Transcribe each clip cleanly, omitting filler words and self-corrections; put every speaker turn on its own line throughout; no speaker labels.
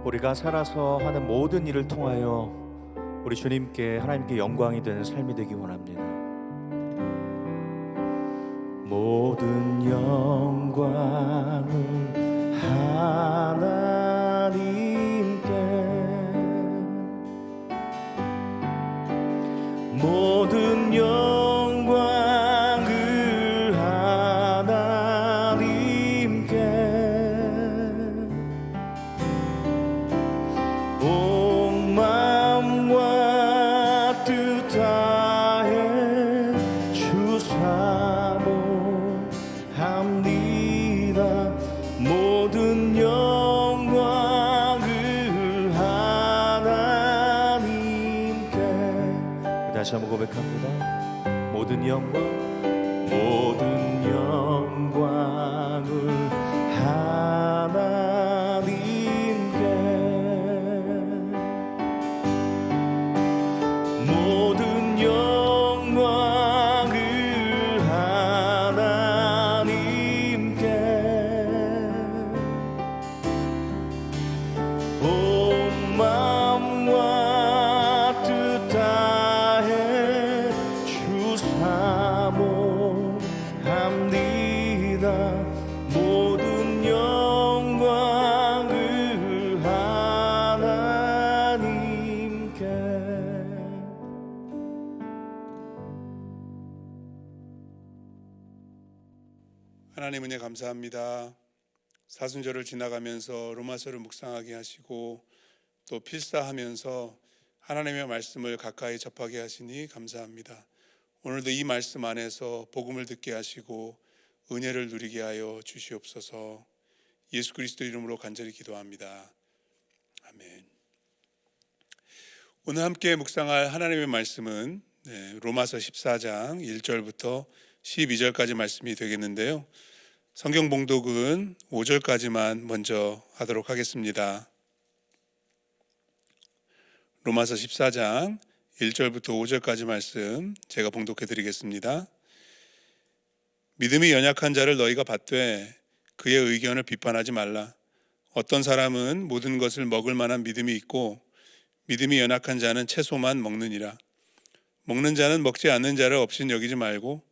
우리가 살아서 하는 모든 일을 통하여 우리 주님께 하나님께 영광이 되는 삶이 되기 원합니다. 모든 영광을 하나님께, 모든 영광을 하나님께, 온 마음과 뜻 다해 주 사모합니다. 모든 영광을 하나님께. 다시 한번 고백합니다. 모든 영광, 모든 영광을 하나님께, 모든 영광을 하나님께, 온 마음과 뜻 다해 주 사모합니다. 모든 영광을 하나님께.
하나님 은혜 감사합니다. 사순절을 지나가면서 로마서를 묵상하게 하시고 또 필사하면서 하나님의 말씀을 가까이 접하게 하시니 감사합니다. 오늘도 이 말씀 안에서 복음을 듣게 하시고 은혜를 누리게 하여 주시옵소서. 예수 그리스도 이름으로 간절히 기도합니다. 아멘. 오늘 함께 묵상할 하나님의 말씀은 로마서 14장 1절부터 12절까지 말씀이 되겠는데요. 성경 봉독은 5절까지만 먼저 하도록 하겠습니다. 로마서 14장 1절부터 5절까지 말씀 제가 봉독해 드리겠습니다. 믿음이 연약한 자를 너희가 받되 그의 의견을 비판하지 말라. 어떤 사람은 모든 것을 먹을 만한 믿음이 있고 믿음이 연약한 자는 채소만 먹느니라. 먹는 자는 먹지 않는 자를 없인 여기지 말고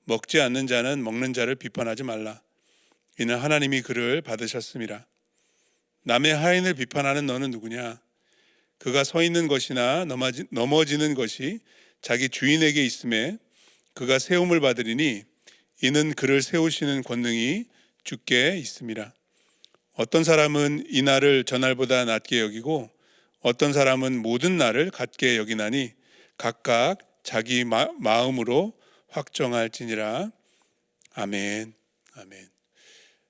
먹지 않는 자는 먹는 자를 비판하지 말라. 이는 하나님이 그를 받으셨음이라. 남의 하인을 비판하는 너는 누구냐? 그가 서 있는 것이나 넘어지는 것이 자기 주인에게 있음에 그가 세움을 받으리니 이는 그를 세우시는 권능이 주께 있음이라. 어떤 사람은 이 날을 저날보다 낮게 여기고 어떤 사람은 모든 날을 같게 여기나니 각각 자기 마음으로 확정할지니라. 아멘. 아멘.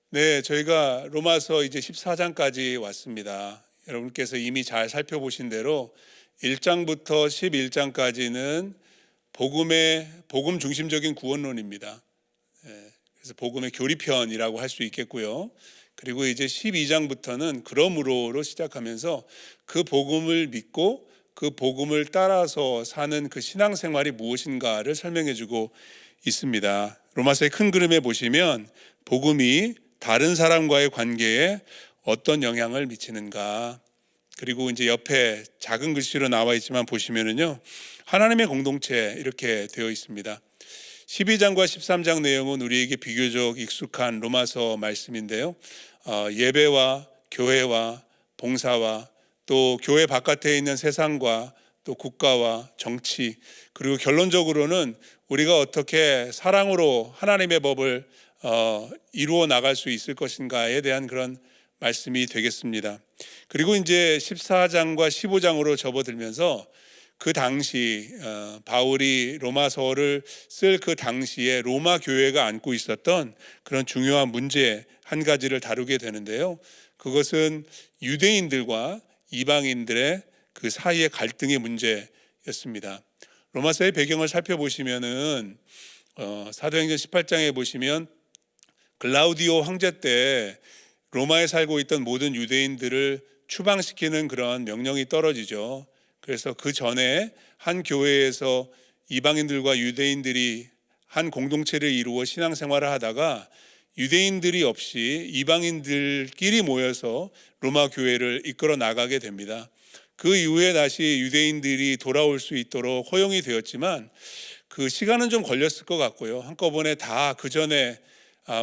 네, 저희가 로마서 이제 14장까지 왔습니다. 여러분께서 이미 잘 살펴보신 대로 1장부터 11장까지는 복음 중심적인 구원론입니다. 그래서 복음의 교리편이라고 할 수 있겠고요. 그리고 이제 12장부터는 그러므로로 시작하면서 그 복음을 믿고 그 복음을 따라서 사는 그 신앙생활이 무엇인가를 설명해주고 있습니다. 로마서의 큰 그림에 보시면 복음이 다른 사람과의 관계에 어떤 영향을 미치는가, 그리고 이제 옆에 작은 글씨로 나와 있지만 보시면은요, 하나님의 공동체 이렇게 되어 있습니다. 12장과 13장 내용은 우리에게 비교적 익숙한 로마서 말씀인데요. 예배와 교회와 봉사와 또 교회 바깥에 있는 세상과 또 국가와 정치, 그리고 결론적으로는 우리가 어떻게 사랑으로 하나님의 법을 이루어 나갈 수 있을 것인가에 대한 그런 말씀이 되겠습니다. 그리고 이제 14장과 15장으로 접어들면서 그 당시 바울이 로마서를 쓸 그 당시에 로마 교회가 안고 있었던 그런 중요한 문제 한 가지를 다루게 되는데요. 그것은 유대인들과 이방인들의 그 사이의 갈등의 문제였습니다. 로마서의 배경을 살펴보시면은 사도행전 18장에 보시면 글라우디오 황제 때 로마에 살고 있던 모든 유대인들을 추방시키는 그런 명령이 떨어지죠. 그래서 그 전에 한 교회에서 이방인들과 유대인들이 한 공동체를 이루어 신앙생활을 하다가 유대인들이 없이 이방인들끼리 모여서 로마 교회를 이끌어 나가게 됩니다. 그 이후에 다시 유대인들이 돌아올 수 있도록 허용이 되었지만 그 시간은 좀 걸렸을 것 같고요. 한꺼번에 다 그 전에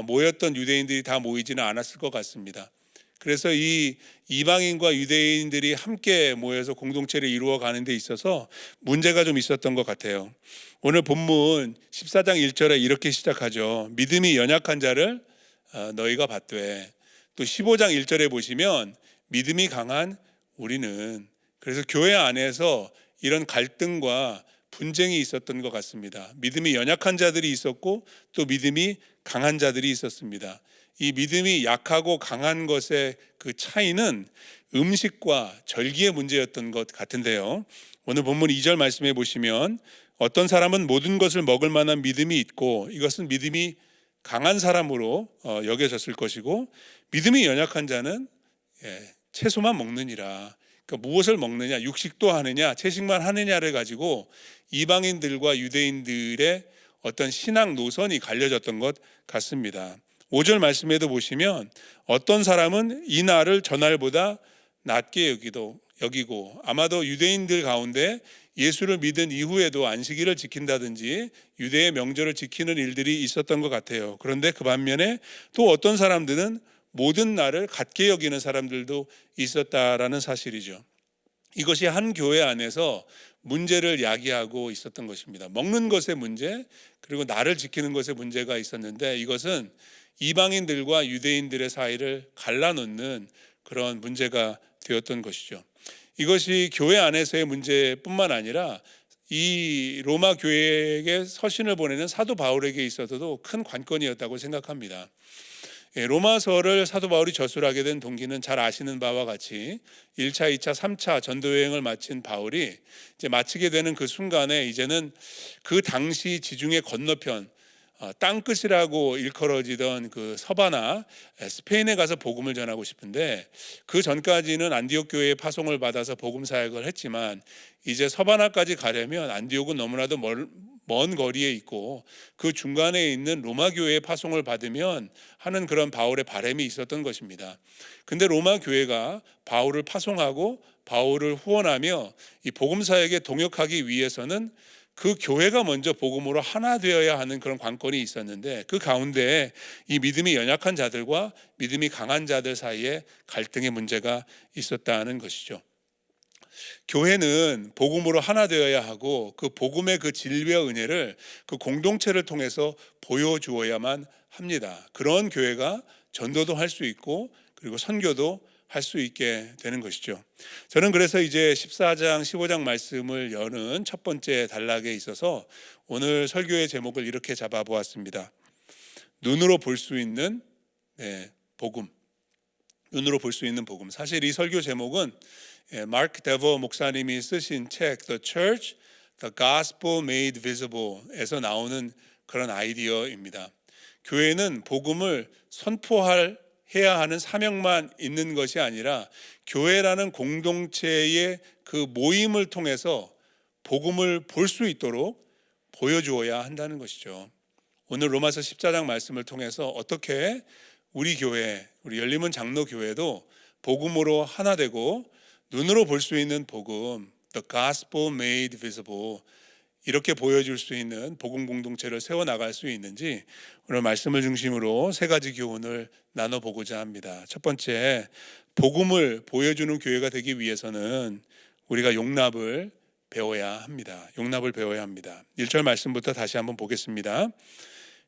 모였던 유대인들이 다 모이지는 않았을 것 같습니다. 그래서 이 이방인과 유대인들이 함께 모여서 공동체를 이루어 가는 데 있어서 문제가 좀 있었던 것 같아요. 오늘 본문 14장 1절에 이렇게 시작하죠. 믿음이 연약한 자를 너희가 받되, 또 15장 1절에 보시면 믿음이 강한 우리는. 그래서 교회 안에서 이런 갈등과 분쟁이 있었던 것 같습니다. 믿음이 연약한 자들이 있었고 또 믿음이 강한 자들이 있었습니다. 이 믿음이 약하고 강한 것의 그 차이는 음식과 절기의 문제였던 것 같은데요. 오늘 본문 2절 말씀해 보시면 어떤 사람은 모든 것을 먹을 만한 믿음이 있고 이것은 믿음이 강한 사람으로 여겨졌을 것이고, 믿음이 연약한 자는 채소만 먹느니라. 그러니까 무엇을 먹느냐, 육식도 하느냐, 채식만 하느냐를 가지고 이방인들과 유대인들의 어떤 신앙 노선이 갈려졌던 것 같습니다. 5절 말씀에도 보시면 어떤 사람은 이 날을 저날보다 낮게 여기고 아마도 유대인들 가운데 예수를 믿은 이후에도 안식일을 지킨다든지 유대의 명절을 지키는 일들이 있었던 것 같아요. 그런데 그 반면에 또 어떤 사람들은 모든 날을 같게 여기는 사람들도 있었다라는 사실이죠. 이것이 한 교회 안에서 문제를 야기하고 있었던 것입니다. 먹는 것의 문제, 그리고 날을 지키는 것의 문제가 있었는데 이것은 이방인들과 유대인들의 사이를 갈라놓는 그런 문제가 되었던 것이죠. 이것이 교회 안에서의 문제뿐만 아니라 이 로마 교회에게 서신을 보내는 사도 바울에게 있어서도 큰 관건이었다고 생각합니다. 로마서를 사도 바울이 저술하게 된 동기는 잘 아시는 바와 같이 1차, 2차, 3차 전도 여행을 마친 바울이 이제 마치게 되는 그 순간에 이제는 그 당시 지중해 건너편 땅끝이라고 일컬어지던 그 서바나 스페인에 가서 복음을 전하고 싶은데, 그 전까지는 안디옥 교회의 파송을 받아서 복음 사역을 했지만 이제 서바나까지 가려면 안디옥은 너무나도 먼 거리에 있고 그 중간에 있는 로마 교회의 파송을 받으면 하는 그런 바울의 바람이 있었던 것입니다. 근데 로마 교회가 바울을 파송하고 바울을 후원하며 이 복음 사역에 동역하기 위해서는 그 교회가 먼저 복음으로 하나 되어야 하는 그런 관건이 있었는데, 그 가운데 이 믿음이 연약한 자들과 믿음이 강한 자들 사이에 갈등의 문제가 있었다는 것이죠. 교회는 복음으로 하나 되어야 하고 그 복음의 그 진리와 은혜를 그 공동체를 통해서 보여주어야만 합니다. 그런 교회가 전도도 할 수 있고 그리고 선교도 할 수 있게 되는 것이죠. 저는 그래서 이제 14장 15장 말씀을 여는 첫 번째 단락에 있어서 오늘 설교의 제목을 이렇게 잡아보았습니다. 눈으로 볼 수 있는 복음. 눈으로 볼 수 있는 복음. 사실 이 설교 제목은 마크 데버 목사님이 쓰신 책 The Church, The Gospel Made Visible에서 나오는 그런 아이디어입니다. 교회는 복음을 해야 하는 사명만 있는 것이 아니라 교회라는 공동체의 그 모임을 통해서 복음을 볼 수 있도록 보여주어야 한다는 것이죠. 오늘 로마서 14장 말씀을 통해서 어떻게 우리 교회, 우리 열림은 장로교회도 복음으로 하나 되고 눈으로 볼 수 있는 복음, The Gospel Made Visible, 이렇게 보여줄 수 있는 복음 공동체를 세워나갈 수 있는지 오늘 말씀을 중심으로 세 가지 교훈을 나눠보고자 합니다. 첫 번째, 복음을 보여주는 교회가 되기 위해서는 우리가 용납을 배워야 합니다. 용납을 배워야 합니다. 1절 말씀부터 다시 한번 보겠습니다.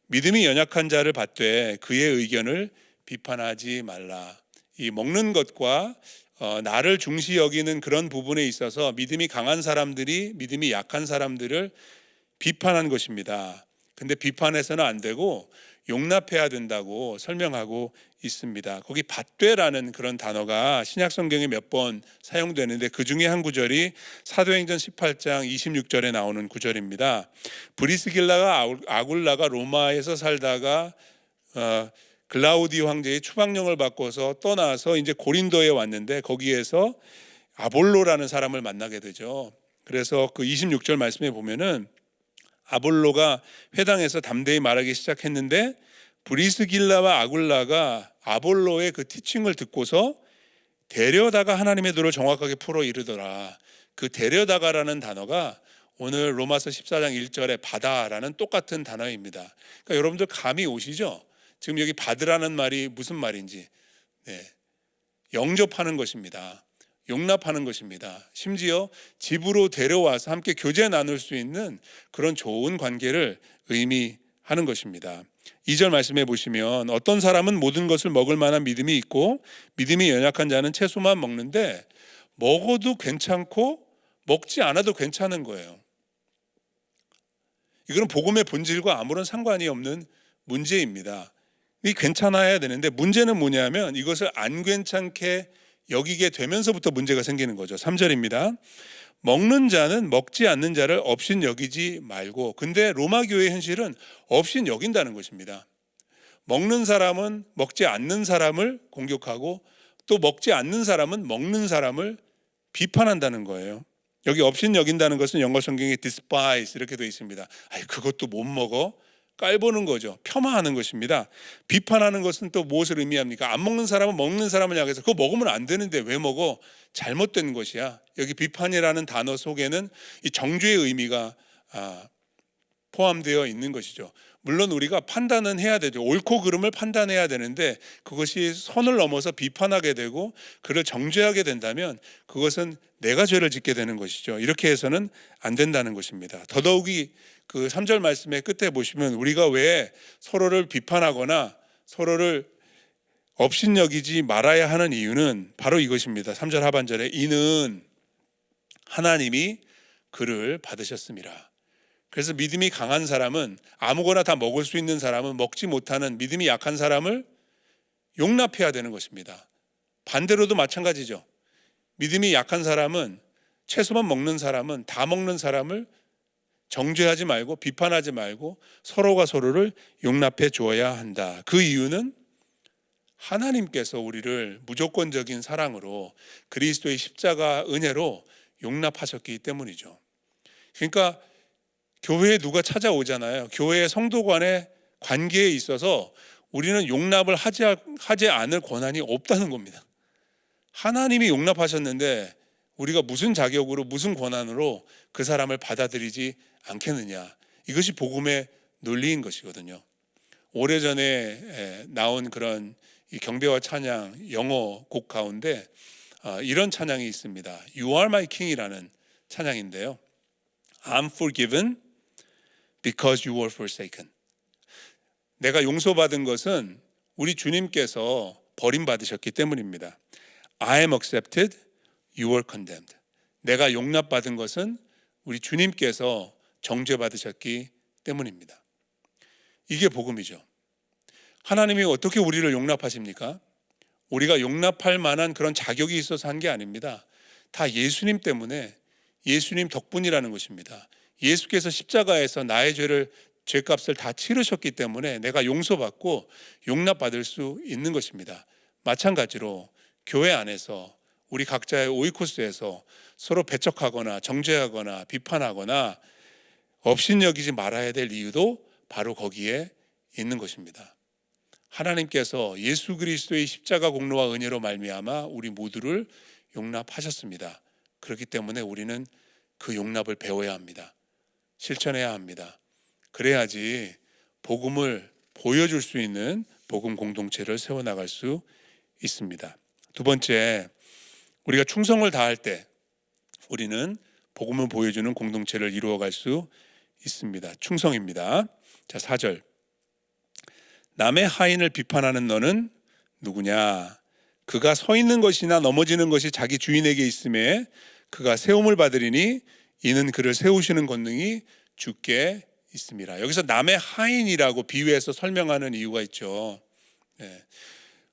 믿음이 연약한 자를 받되 그의 의견을 비판하지 말라. 이 먹는 것과 나를 중시 여기는 그런 부분에 있어서 믿음이 강한 사람들이 믿음이 약한 사람들을 비판한 것입니다. 근데 비판해서는 안 되고 용납해야 된다고 설명하고 있습니다. 거기 받되라는 그런 단어가 신약 성경에 몇 번 사용되는데 그 중에 한 구절이 사도행전 18장 26절에 나오는 구절입니다. 브리스길라가 아굴라가 로마에서 살다가 글라우디 황제의 추방령을 받고서 떠나서 이제 고린도에 왔는데 거기에서 아볼로라는 사람을 만나게 되죠. 그래서 그 26절 말씀에 보면은 아볼로가 회당에서 담대히 말하기 시작했는데 브리스길라와 아굴라가 아볼로의 그 티칭을 듣고서 데려다가 하나님의 도를 정확하게 풀어 이르더라. 그 데려다가라는 단어가 오늘 로마서 14장 1절에 받아라는 똑같은 단어입니다. 그러니까 여러분들 감이 오시죠? 지금 여기 받으라는 말이 무슨 말인지. 영접하는 것입니다. 용납하는 것입니다. 심지어 집으로 데려와서 함께 교제 나눌 수 있는 그런 좋은 관계를 의미하는 것입니다. 2절 말씀해 보시면 어떤 사람은 모든 것을 먹을 만한 믿음이 있고 믿음이 연약한 자는 채소만 먹는데 먹어도 괜찮고 먹지 않아도 괜찮은 거예요. 이거는 복음의 본질과 아무런 상관이 없는 문제입니다. 이 괜찮아야 되는데 문제는 뭐냐면 이것을 안 괜찮게 여기게 되면서부터 문제가 생기는 거죠. 3절입니다. 먹는 자는 먹지 않는 자를 없인 여기지 말고. 근데 로마 교회의 현실은 없인 여긴다는 것입니다. 먹는 사람은 먹지 않는 사람을 공격하고 또 먹지 않는 사람은 먹는 사람을 비판한다는 거예요. 여기 없인 여긴다는 것은 영어 성경에 despise 이렇게 되어 있습니다. 그것도 못 먹어? 깔보는 거죠. 폄하하는 것입니다. 비판하는 것은 또 무엇을 의미합니까? 안 먹는 사람은 먹는 사람을 향해서 그거 먹으면 안 되는데 왜 먹어? 잘못된 것이야. 여기 비판이라는 단어 속에는 이 정죄의 의미가 포함되어 있는 것이죠. 물론 우리가 판단은 해야 되죠. 옳고 그름을 판단해야 되는데 그것이 선을 넘어서 비판하게 되고 그를 정죄하게 된다면 그것은 내가 죄를 짓게 되는 것이죠. 이렇게 해서는 안 된다는 것입니다. 더더욱이 그 3절 말씀의 끝에 보시면 우리가 왜 서로를 비판하거나 서로를 업신여기지 말아야 하는 이유는 바로 이것입니다. 3절 하반절에 이는 하나님이 그를 받으셨습니다. 그래서 믿음이 강한 사람은 아무거나 다 먹을 수 있는 사람은 먹지 못하는 믿음이 약한 사람을 용납해야 되는 것입니다. 반대로도 마찬가지죠. 믿음이 약한 사람은 채소만 먹는 사람은 다 먹는 사람을 정죄하지 말고 비판하지 말고 서로가 서로를 용납해 주어야 한다. 그 이유는 하나님께서 우리를 무조건적인 사랑으로 그리스도의 십자가 은혜로 용납하셨기 때문이죠. 그러니까 교회에 누가 찾아오잖아요. 교회의 성도 간의 관계에 있어서 우리는 용납을 하지 않을 권한이 없다는 겁니다. 하나님이 용납하셨는데 우리가 무슨 자격으로 무슨 권한으로 그 사람을 받아들이지 않겠느냐. 이것이 복음의 논리인 것이거든요. 오래전에 나온 그런 이 경배와 찬양 영어 곡 가운데 이런 찬양이 있습니다. You are my king이라는 찬양인데요. I'm forgiven because you were forsaken. 내가 용서받은 것은 우리 주님께서 버림받으셨기 때문입니다. I am accepted, you were condemned. 내가 용납받은 것은 우리 주님께서 정죄받으셨기 때문입니다. 이게 복음이죠. 하나님이 어떻게 우리를 용납하십니까? 우리가 용납할 만한 그런 자격이 있어서 한 게 아닙니다. 다 예수님 때문에 예수님 덕분이라는 것입니다. 예수께서 십자가에서 나의 죄값을 다 치르셨기 때문에 내가 용서받고 용납받을 수 있는 것입니다. 마찬가지로 교회 안에서 우리 각자의 오이코스에서 서로 배척하거나 정죄하거나 비판하거나 업신여기지 말아야 될 이유도 바로 거기에 있는 것입니다. 하나님께서 예수 그리스도의 십자가 공로와 은혜로 말미암아 우리 모두를 용납하셨습니다. 그렇기 때문에 우리는 그 용납을 배워야 합니다. 실천해야 합니다. 그래야지 복음을 보여줄 수 있는 복음 공동체를 세워나갈 수 있습니다. 두 번째, 우리가 충성을 다할 때 우리는 복음을 보여주는 공동체를 이루어갈 수 있습니다. 충성입니다. 자, 4절. 남의 하인을 비판하는 너는 누구냐? 그가 서 있는 것이나 넘어지는 것이 자기 주인에게 있음에 그가 세움을 받으리니 이는 그를 세우시는 권능이 주께 있습니다. 여기서 남의 하인이라고 비유해서 설명하는 이유가 있죠.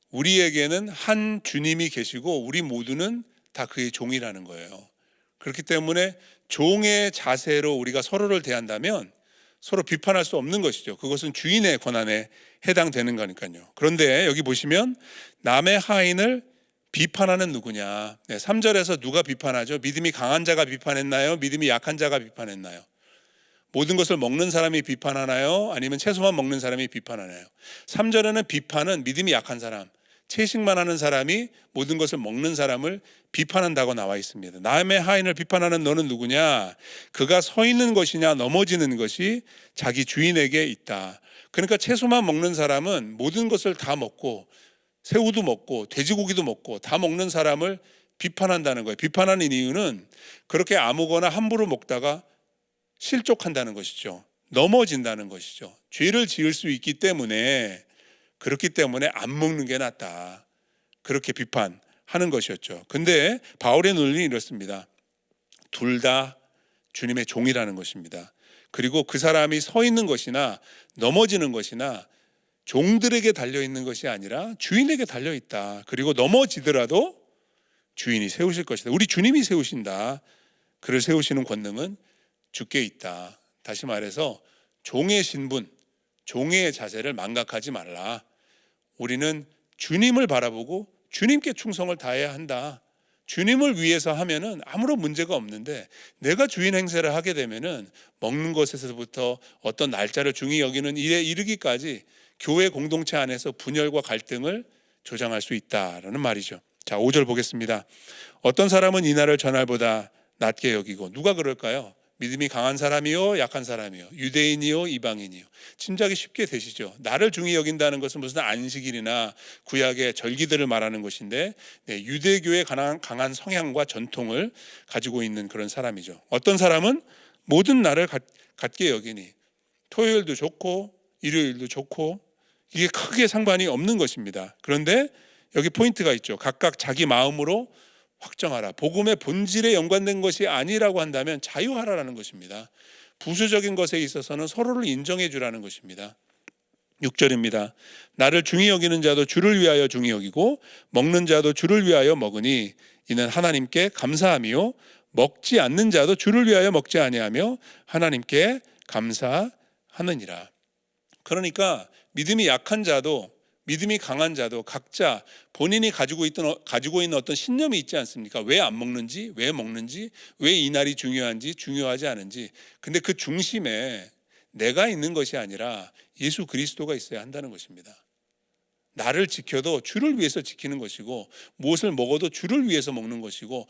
우리에게는 한 주님이 계시고 우리 모두는 다 그의 종이라는 거예요. 그렇기 때문에 종의 자세로 우리가 서로를 대한다면 서로 비판할 수 없는 것이죠. 그것은 주인의 권한에 해당되는 거니까요. 그런데 여기 보시면 남의 하인을 비판하는 누구냐. 3절에서 누가 비판하죠? 믿음이 강한 자가 비판했나요? 믿음이 약한 자가 비판했나요? 모든 것을 먹는 사람이 비판하나요? 아니면 채소만 먹는 사람이 비판하나요? 3절에는 비판은 믿음이 약한 사람, 채식만 하는 사람이 모든 것을 먹는 사람을 비판한다고 나와 있습니다. 남의 하인을 비판하는 너는 누구냐? 그가 서 있는 것이냐 넘어지는 것이 자기 주인에게 있다. 그러니까 채소만 먹는 사람은 모든 것을 다 먹고 새우도 먹고 돼지고기도 먹고 다 먹는 사람을 비판한다는 거예요. 비판하는 이유는 그렇게 아무거나 함부로 먹다가 실족한다는 것이죠. 넘어진다는 것이죠. 죄를 지을 수 있기 때문에, 그렇기 때문에 안 먹는 게 낫다, 그렇게 비판하는 것이었죠. 근데 바울의 논리는 이렇습니다. 둘 다 주님의 종이라는 것입니다. 그리고 그 사람이 서 있는 것이나 넘어지는 것이나 종들에게 달려있는 것이 아니라 주인에게 달려있다. 그리고 넘어지더라도 주인이 세우실 것이다. 우리 주님이 세우신다. 그를 세우시는 권능은 주께 있다. 다시 말해서 종의 신분, 종의 자세를 망각하지 말라. 우리는 주님을 바라보고 주님께 충성을 다해야 한다. 주님을 위해서 하면은 아무런 문제가 없는데, 내가 주인 행세를 하게 되면은 먹는 것에서부터 어떤 날짜를 중히 여기는 일에 이르기까지 교회 공동체 안에서 분열과 갈등을 조장할 수 있다라는 말이죠. 자, 5절 보겠습니다. 어떤 사람은 이날을 전날보다 낮게 여기고, 누가 그럴까요? 믿음이 강한 사람이요, 약한 사람이요, 유대인이요, 이방인이요. 짐작이 쉽게 되시죠. 나를 중히 여긴다는 것은 무슨 안식일이나 구약의 절기들을 말하는 것인데, 유대교의 강한 성향과 전통을 가지고 있는 그런 사람이죠. 어떤 사람은 모든 날을 같게 여기니, 토요일도 좋고 일요일도 좋고, 이게 크게 상관이 없는 것입니다. 그런데 여기 포인트가 있죠. 각각 자기 마음으로 확정하라. 복음의 본질에 연관된 것이 아니라고 한다면 자유하라라는 것입니다. 부수적인 것에 있어서는 서로를 인정해 주라는 것입니다. 6절입니다. 나를 중히 여기는 자도 주를 위하여 중히 여기고 먹는 자도 주를 위하여 먹으니 이는 하나님께 감사함이요, 먹지 않는 자도 주를 위하여 먹지 아니하며 하나님께 감사하느니라. 그러니까 믿음이 약한 자도 믿음이 강한 자도 각자 본인이 가지고 있는 어떤 신념이 있지 않습니까? 왜 안 먹는지, 왜 먹는지, 왜 이날이 중요한지, 중요하지 않은지. 근데 그 중심에 내가 있는 것이 아니라 예수 그리스도가 있어야 한다는 것입니다. 나를 지켜도 주를 위해서 지키는 것이고, 무엇을 먹어도 주를 위해서 먹는 것이고,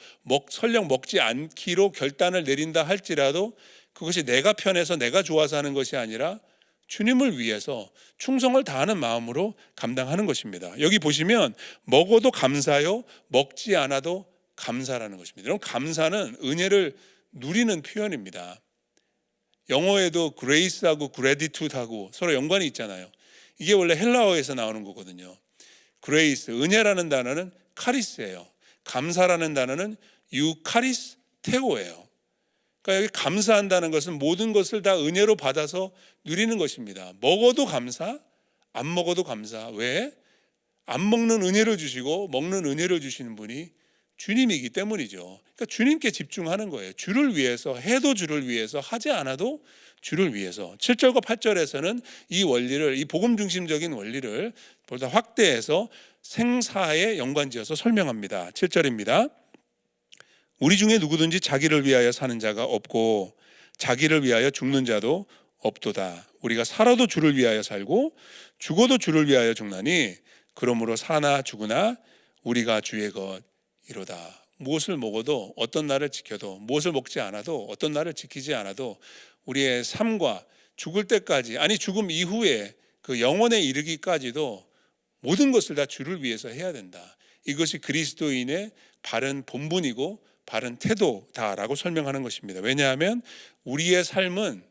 설령 먹지 않기로 결단을 내린다 할지라도 그것이 내가 편해서 내가 좋아서 하는 것이 아니라 주님을 위해서 충성을 다하는 마음으로 감당하는 것입니다. 여기 보시면 먹어도 감사요, 먹지 않아도 감사라는 것입니다. 이런 감사는 은혜를 누리는 표현입니다. 영어에도 grace하고 gratitude하고 서로 연관이 있잖아요. 이게 원래 헬라어에서 나오는 거거든요. grace, 은혜라는 단어는 카리스예요. 감사라는 단어는 유카리스테오예요. 그러니까 여기 감사한다는 것은 모든 것을 다 은혜로 받아서 누리는 것입니다. 먹어도 감사, 안 먹어도 감사. 왜? 안 먹는 은혜를 주시고 먹는 은혜를 주시는 분이 주님이기 때문이죠. 그러니까 주님께 집중하는 거예요. 주를 위해서, 해도 주를 위해서, 하지 않아도 주를 위해서. 7절과 8절에서는 이 원리를, 이 복음 중심적인 원리를 보다 확대해서 생사에 연관지어서 설명합니다. 7절입니다. 우리 중에 누구든지 자기를 위하여 사는 자가 없고 자기를 위하여 죽는 자도 없도다. 우리가 살아도 주를 위하여 살고 죽어도 주를 위하여 죽나니 그러므로 사나 죽으나 우리가 주의 것이로다. 무엇을 먹어도, 어떤 날을 지켜도, 무엇을 먹지 않아도, 어떤 날을 지키지 않아도 우리의 삶과 죽을 때까지, 아니 죽음 이후에 그 영원에 이르기까지도 모든 것을 다 주를 위해서 해야 된다. 이것이 그리스도인의 바른 본분이고 바른 태도다라고 설명하는 것입니다. 왜냐하면 우리의 삶은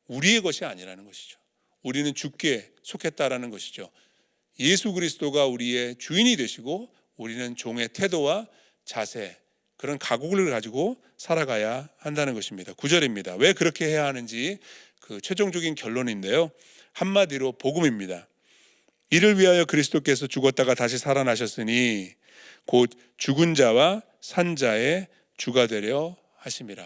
우리의 것이 아니라는 것이죠. 우리는 주께 속했다라는 것이죠. 예수 그리스도가 우리의 주인이 되시고 우리는 종의 태도와 자세, 그런 각오를 가지고 살아가야 한다는 것입니다. 9절입니다. 왜 그렇게 해야 하는지 그 최종적인 결론인데요. 한마디로 복음입니다. 이를 위하여 그리스도께서 죽었다가 다시 살아나셨으니 곧 죽은 자와 산 자의 주가 되려 하심이라.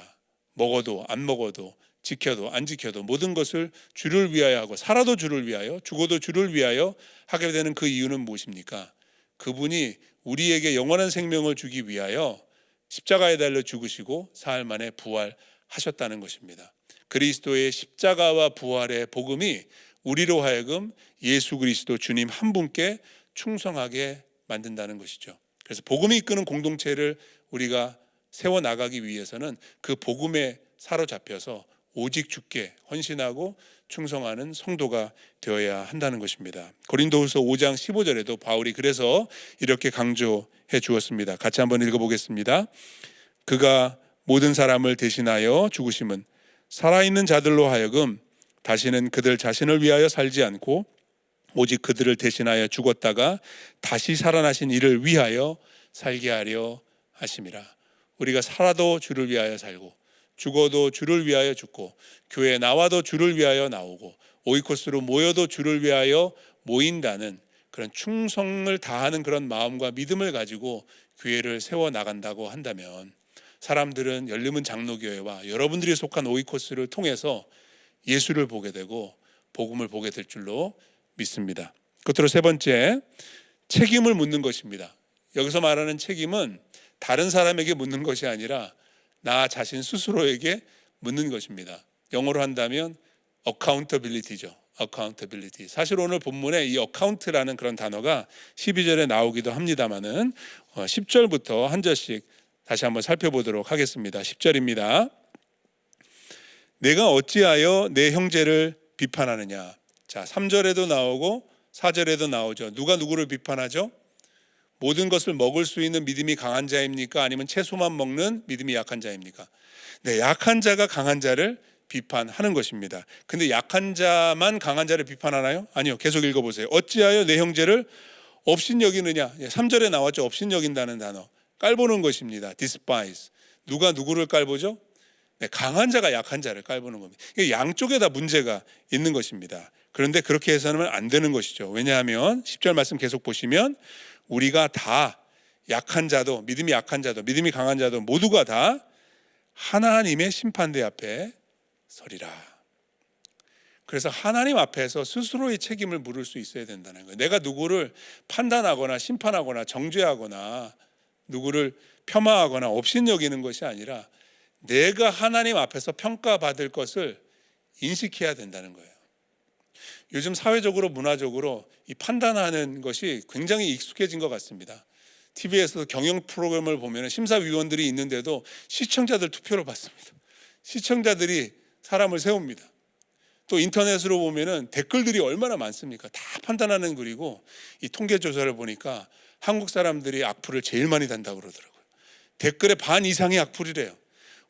먹어도 안 먹어도 지켜도 안 지켜도 모든 것을 주를 위하여 하고, 살아도 주를 위하여 죽어도 주를 위하여 하게 되는 그 이유는 무엇입니까? 그분이 우리에게 영원한 생명을 주기 위하여 십자가에 달려 죽으시고 사흘 만에 부활하셨다는 것입니다. 그리스도의 십자가와 부활의 복음이 우리로 하여금 예수 그리스도 주님 한 분께 충성하게 만든다는 것이죠. 그래서 복음이 이끄는 공동체를 우리가 세워나가기 위해서는 그 복음에 사로잡혀서 오직 주께 헌신하고 충성하는 성도가 되어야 한다는 것입니다. 고린도후서 5장 15절에도 바울이 그래서 이렇게 강조해 주었습니다. 같이 한번 읽어보겠습니다. 그가 모든 사람을 대신하여 죽으심은 살아있는 자들로 하여금 다시는 그들 자신을 위하여 살지 않고 오직 그들을 대신하여 죽었다가 다시 살아나신 이를 위하여 살게 하려 하심이라. 우리가 살아도 주를 위하여 살고 죽어도 주를 위하여 죽고 교회에 나와도 주를 위하여 나오고 오이코스로 모여도 주를 위하여 모인다는 그런 충성을 다하는 그런 마음과 믿음을 가지고 교회를 세워나간다고 한다면 사람들은 열림은 장로교회와 여러분들이 속한 오이코스를 통해서 예수를 보게 되고 복음을 보게 될 줄로 믿습니다. 끝으로 세 번째, 책임을 묻는 것입니다. 여기서 말하는 책임은 다른 사람에게 묻는 것이 아니라 나 자신 스스로에게 묻는 것입니다. 영어로 한다면 accountability죠. accountability. 사실 오늘 본문에 이 account라는 그런 단어가 12절에 나오기도 합니다만은 10절부터 한 절씩 다시 한번 살펴보도록 하겠습니다. 10절입니다. 내가 어찌하여 내 형제를 비판하느냐. 자, 3절에도 나오고 4절에도 나오죠. 누가 누구를 비판하죠? 모든 것을 먹을 수 있는 믿음이 강한 자입니까? 아니면 채소만 먹는 믿음이 약한 자입니까? 네, 약한 자가 강한 자를 비판하는 것입니다. 근데 약한 자만 강한 자를 비판하나요? 아니요. 계속 읽어보세요. 어찌하여 내 형제를 업신여기느냐. 3절에 나왔죠. 업신여긴다는 단어. 깔보는 것입니다. despise. 누가 누구를 깔보죠? 네, 강한 자가 약한 자를 깔보는 겁니다. 양쪽에 다 문제가 있는 것입니다. 그런데 그렇게 해서는 안 되는 것이죠. 왜냐하면 10절 말씀 계속 보시면 우리가 다 약한 자도 믿음이 약한 자도 믿음이 강한 자도 모두가 다 하나님의 심판대 앞에 서리라. 그래서 하나님 앞에서 스스로의 책임을 물을 수 있어야 된다는 거예요. 내가 누구를 판단하거나 심판하거나 정죄하거나 누구를 폄하하거나 업신여기는 것이 아니라 내가 하나님 앞에서 평가받을 것을 인식해야 된다는 거예요. 요즘 사회적으로 문화적으로 이 판단하는 것이 굉장히 익숙해진 것 같습니다. TV에서 경영 프로그램을 보면 심사위원들이 있는데도 시청자들 투표를 받습니다. 시청자들이 사람을 세웁니다. 또 인터넷으로 보면 댓글들이 얼마나 많습니까? 다 판단하는 글이고 이 통계 조사를 보니까 한국 사람들이 악플을 제일 많이 단다고 그러더라고요. 댓글의 반 이상이 악플이래요.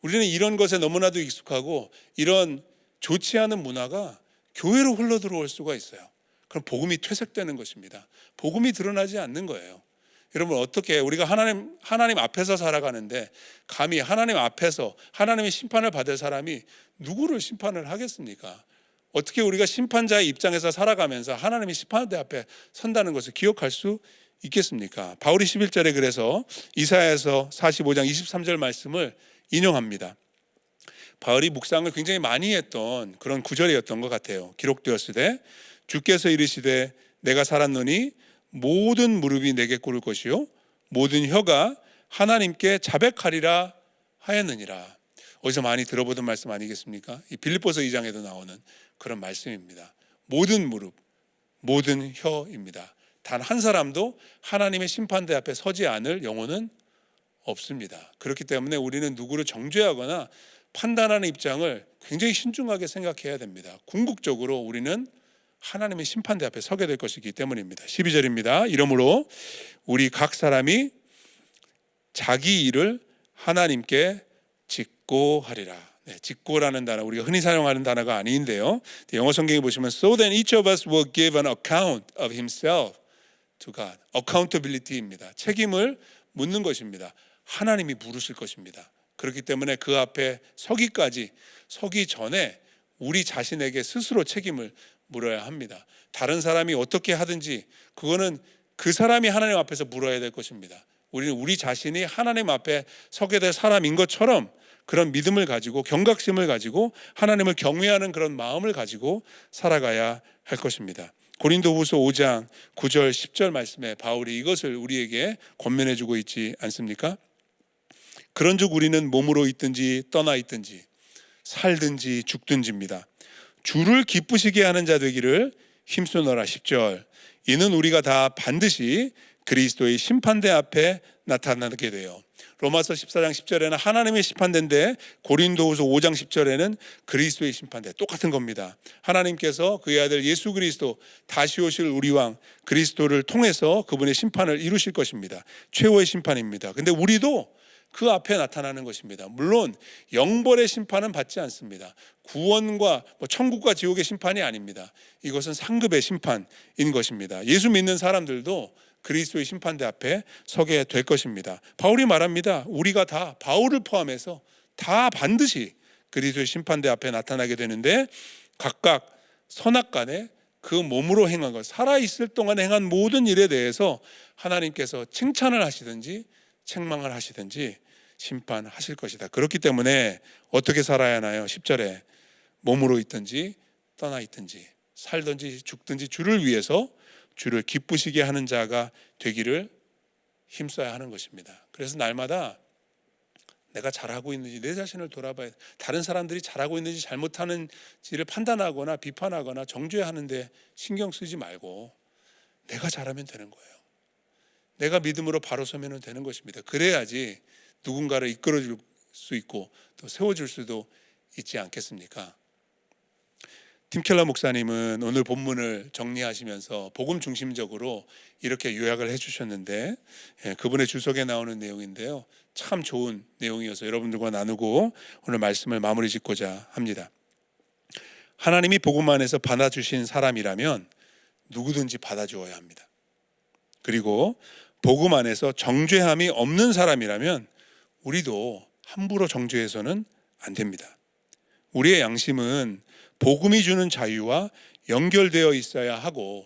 우리는 이런 것에 너무나도 익숙하고 이런 좋지 않은 문화가 교회로 흘러들어올 수가 있어요. 그럼 복음이 퇴색되는 것입니다. 복음이 드러나지 않는 거예요. 여러분 어떻게 우리가 하나님 앞에서 살아가는데 감히 하나님 앞에서 하나님의 심판을 받을 사람이 누구를 심판을 하겠습니까? 어떻게 우리가 심판자의 입장에서 살아가면서 하나님의 심판대 앞에 선다는 것을 기억할 수 있겠습니까? 바울이 11절에 그래서 이사야서 45장 23절 말씀을 인용합니다. 바울이 묵상을 굉장히 많이 했던 그런 구절이었던 것 같아요. 기록되었을 때 주께서 이르시되 내가 살았노니 모든 무릎이 내게 꿇을 것이요 모든 혀가 하나님께 자백하리라 하였느니라. 어디서 많이 들어보던 말씀 아니겠습니까? 이 빌립보서 2장에도 나오는 그런 말씀입니다. 모든 무릎, 모든 혀입니다. 단 한 사람도 하나님의 심판대 앞에 서지 않을 영혼은 없습니다. 그렇기 때문에 우리는 누구를 정죄하거나 판단하는 입장을 굉장히 신중하게 생각해야 됩니다. 궁극적으로 우리는 하나님의 심판대 앞에 서게 될 것이기 때문입니다. 12절입니다. 이러므로 우리 각 사람이 자기 일을 하나님께 직고하리라. 네, 직고라는 단어 우리가 흔히 사용하는 단어가 아닌데요. 영어 성경에 보시면 So then each of us will give an account of himself to God. accountability입니다. 책임을 묻는 것입니다. 하나님이 물으실 것입니다. 그렇기 때문에 그 앞에 서기 전에 우리 자신에게 스스로 책임을 물어야 합니다. 다른 사람이 어떻게 하든지 그거는 그 사람이 하나님 앞에서 물어야 될 것입니다. 우리는 우리 자신이 하나님 앞에 서게 될 사람인 것처럼 그런 믿음을 가지고 경각심을 가지고 하나님을 경외하는 그런 마음을 가지고 살아가야 할 것입니다. 고린도후서 5장 9절 10절 말씀에 바울이 이것을 우리에게 권면해 주고 있지 않습니까? 그런즉 우리는 몸으로 있든지 떠나 있든지 살든지 죽든지입니다. 주를 기쁘시게 하는 자 되기를 힘쓰노라. 10절. 이는 우리가 다 반드시 그리스도의 심판대 앞에 나타나게 돼요. 로마서 14장 10절에는 하나님의 심판대인데 고린도후서 5장 10절에는 그리스도의 심판대, 똑같은 겁니다. 하나님께서 그의 아들 예수 그리스도 다시 오실 우리 왕 그리스도를 통해서 그분의 심판을 이루실 것입니다. 최후의 심판입니다. 근데 우리도 그 앞에 나타나는 것입니다. 물론 영벌의 심판은 받지 않습니다. 구원과 천국과 지옥의 심판이 아닙니다. 이것은 상급의 심판인 것입니다. 예수 믿는 사람들도 그리스도의 심판대 앞에 서게 될 것입니다. 바울이 말합니다. 우리가 다, 바울을 포함해서 다 반드시 그리스도의 심판대 앞에 나타나게 되는데, 각각 선악간에 그 몸으로 행한 것, 살아있을 동안 행한 모든 일에 대해서 하나님께서 칭찬을 하시든지 책망을 하시든지 심판하실 것이다. 그렇기 때문에 어떻게 살아야 하나요? 10절에 몸으로 있든지 떠나 있든지 살든지 죽든지 주를 위해서 주를 기쁘시게 하는 자가 되기를 힘써야 하는 것입니다. 그래서 날마다 내가 잘하고 있는지 내 자신을 돌아봐야 돼. 다른 사람들이 잘하고 있는지 잘못하는지를 판단하거나 비판하거나 정죄하는데 신경 쓰지 말고 내가 잘하면 되는 거예요. 내가 믿음으로 바로 서면 되는 것입니다. 그래야지 누군가를 이끌어줄 수 있고 또 세워줄 수도 있지 않겠습니까? 팀 켈러 목사님은 오늘 본문을 정리하시면서 복음 중심적으로 이렇게 요약을 해주셨는데, 그분의 주석에 나오는 내용인데요, 참 좋은 내용이어서 여러분들과 나누고 오늘 말씀을 마무리 짓고자 합니다. 하나님이 복음 안에서 받아주신 사람이라면 누구든지 받아주어야 합니다. 그리고 복음 안에서 정죄함이 없는 사람이라면 우리도 함부로 정죄해서는 안 됩니다. 우리의 양심은 복음이 주는 자유와 연결되어 있어야 하고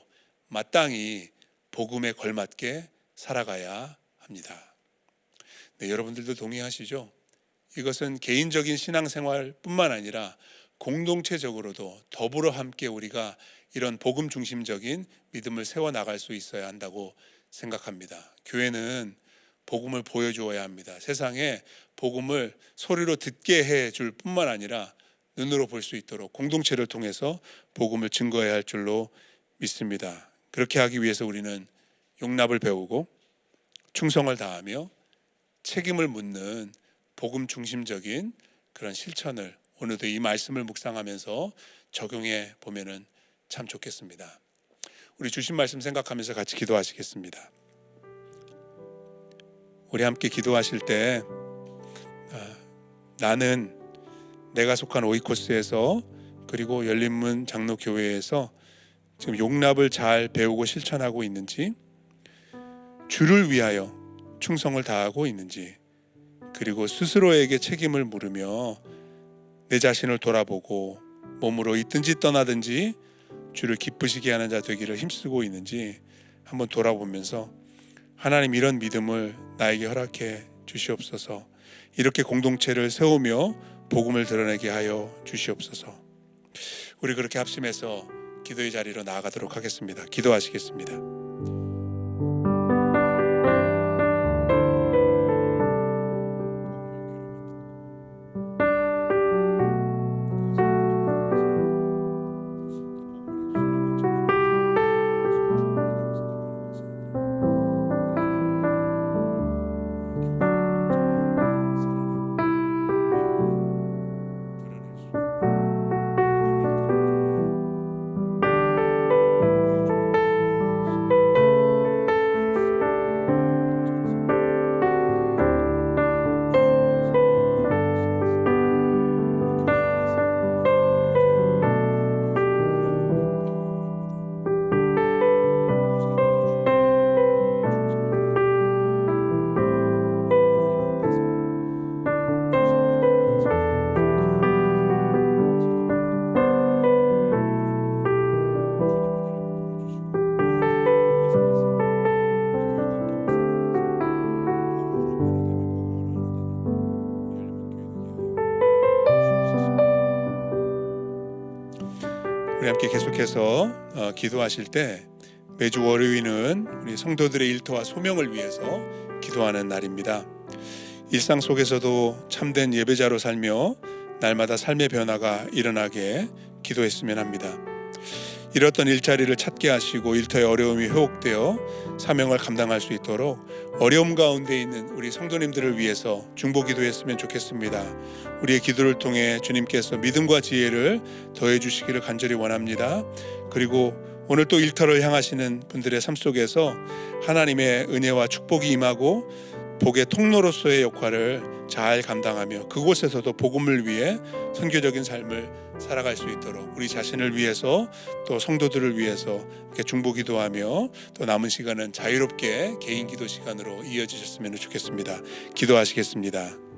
마땅히 복음에 걸맞게 살아가야 합니다. 네, 여러분들도 동의하시죠? 이것은 개인적인 신앙생활뿐만 아니라 공동체적으로도 더불어 함께 우리가 이런 복음 중심적인 믿음을 세워나갈 수 있어야 한다고 생각합니다. 교회는 복음을 보여주어야 합니다. 세상에 복음을 소리로 듣게 해줄 뿐만 아니라 눈으로 볼 수 있도록 공동체를 통해서 복음을 증거해야 할 줄로 믿습니다. 그렇게 하기 위해서 우리는 용납을 배우고 충성을 다하며 책임을 묻는 복음 중심적인 그런 실천을 오늘도 이 말씀을 묵상하면서 적용해 보면은 참 좋겠습니다. 우리 주신 말씀 생각하면서 같이 기도하시겠습니다. 우리 함께 기도하실 때 나는 내가 속한 오이코스에서 그리고 열린문 장로교회에서 지금 용납을 잘 배우고 실천하고 있는지, 주를 위하여 충성을 다하고 있는지, 그리고 스스로에게 책임을 물으며 내 자신을 돌아보고 몸으로 있든지 떠나든지 주를 기쁘시게 하는 자 되기를 힘쓰고 있는지 한번 돌아보면서 하나님, 이런 믿음을 나에게 허락해 주시옵소서. 이렇게 공동체를 세우며 복음을 드러내게 하여 주시옵소서. 우리 그렇게 합심해서 기도의 자리로 나아가도록 하겠습니다. 기도하시겠습니다. 우리 함께 계속해서 기도하실 때 매주 월요일은 우리 성도들의 일터와 소명을 위해서 기도하는 날입니다. 일상 속에서도 참된 예배자로 살며 날마다 삶의 변화가 일어나게 기도했으면 합니다. 잃었던 일자리를 찾게 하시고 일터의 어려움이 회복되어 사명을 감당할 수 있도록 어려움 가운데 있는 우리 성도님들을 위해서 중보 기도했으면 좋겠습니다. 우리의 기도를 통해 주님께서 믿음과 지혜를 더해 주시기를 간절히 원합니다. 그리고 오늘 또 일터를 향하시는 분들의 삶 속에서 하나님의 은혜와 축복이 임하고 복의 통로로서의 역할을 잘 감당하며 그곳에서도 복음을 위해 선교적인 삶을 살아갈 수 있도록 우리 자신을 위해서 또 성도들을 위해서 이렇게 중보 기도하며 또 남은 시간은 자유롭게 개인 기도 시간으로 이어지셨으면 좋겠습니다. 기도하시겠습니다.